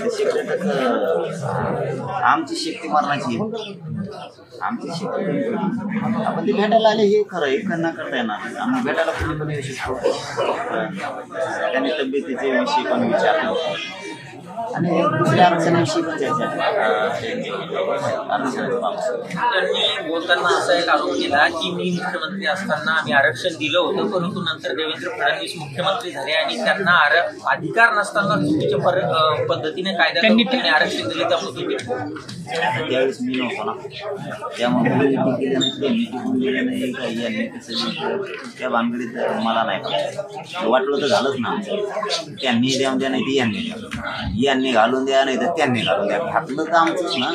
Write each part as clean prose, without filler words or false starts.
सेक्रेटच आमची शक्ती मरणाची आमची शक्ती आपण ते भेटायला आले हे खरं एक न करता येणार आम्ही भेटायला कोणी पण येऊ शकतो त्यांनी तब्येतीचे विषय पण विचारले आणि दुसऱ्या आरक्षणाविषयी पण चर्चा त्यांनी बोलताना असा एक आरोप केला की मी मुख्यमंत्री असताना आम्ही आरक्षण दिलं होतं, परंतु नंतर देवेंद्र फडणवीस मुख्यमंत्री झाले आणि त्यांना अधिकार नसताना चुकीच्या पद्धतीने कायदा त्यांनी आरक्षण दिले. त्यामुळे त्यावेळेस मी नव्हतो ना, त्यामुळे त्या भानगडीत मला नाही वाटलं तर झालंच ना. त्यांनी द्या द्या नाही ते यांनी घालून द्या नाही तर त्यांनी घालून द्या, घातलं तर आमचंच ना.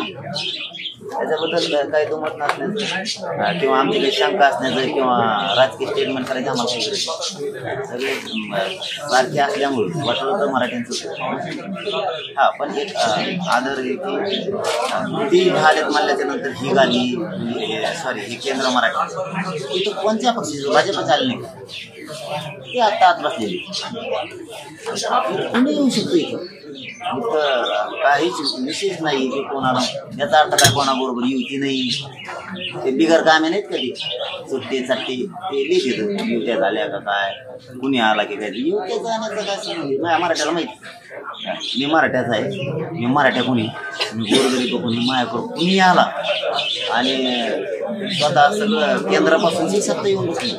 त्याच्याबद्दल काही दुमत नसण्याचं किंवा आमची काही शंका असण्याचं किंवा राजकीय स्टेटमेंट करायचं आम्हाला सगळे सारखे असल्यामुळे वाटलं तर मराठ्यांचं. हा पण एक आदर आहे की ती झालेत म्हणल्याच्या नंतर ही गाली सॉरी हे केंद्र मराठी इथं कोणत्या पक्षाचं भाजपच आले नाही ते आत्ता आत बसलेली कोणी येऊ शकतो इथं. काहीच विशेष नाही की कोणाला याचा अर्थ काय कोणाबरोबर युती नाही. ते बिगर कामे नाहीत कधी सुट्टी चट्टी ते लिहित युत्या झाल्या का काय कुणी आला की काय युत्या जाण्याचं काय संबंध माझ्या मराठ्याला माहिती मी मराठ्याचा आहे. मी मराठ्या कुणी मी गोरगरीब कोणी मायाकडून कुणी आला आणि स्वतः सगळं केंद्रापासूनची सत्ता येऊन बसली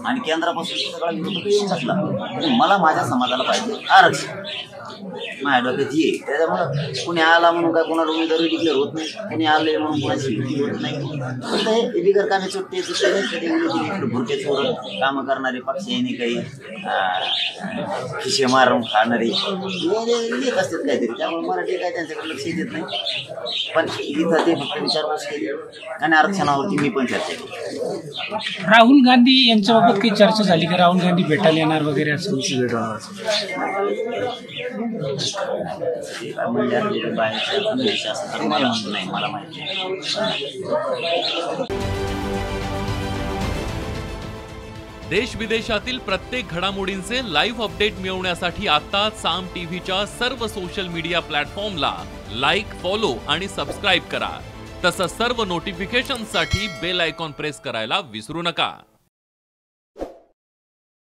आणि केंद्रापासून सगळा विरोध येऊन बसला. मला माझ्या समाजाला पाहिजे आरक्षण माझ्या डोक्यात ये. त्याच्यामुळं कुणी आला म्हणून काय कोणाला उमेदवारी डिक्लेअर होत नाही, कुणी आले म्हणून कोणाची युती होत नाही. फक्त हे बिगर कामे सुट्टे भुरके चोर कामं करणारे पक्ष येणे काही खिशे मारून खाणारे येत असतात काहीतरी. त्यामुळे मराठी काय त्यांच्याकडे लक्ष देत नाही. पण इथं ते फक्त विचारपूस केली आणि आरक्षणावरती मी पण चर्चा केली. राहुल गांधी यांच्याबाबत काही चर्चा झाली की राहुल गांधी भेटायला येणार वगैरे असं म्हणजे बाहेर नाही मला माहिती. देश विदेशातील प्रत्येक घडामोडींचे लाईव्ह अपडेट मिळवण्यासाठी आता साम टीव्हीच्या सर्व सोशल मीडिया प्लॅटफॉर्मला लाईक, फॉलो आणि सबस्क्राईब करा. तसंच सर्व नोटिफिकेशनसाठी बेल आयकॉन प्रेस करायला विसरू नका.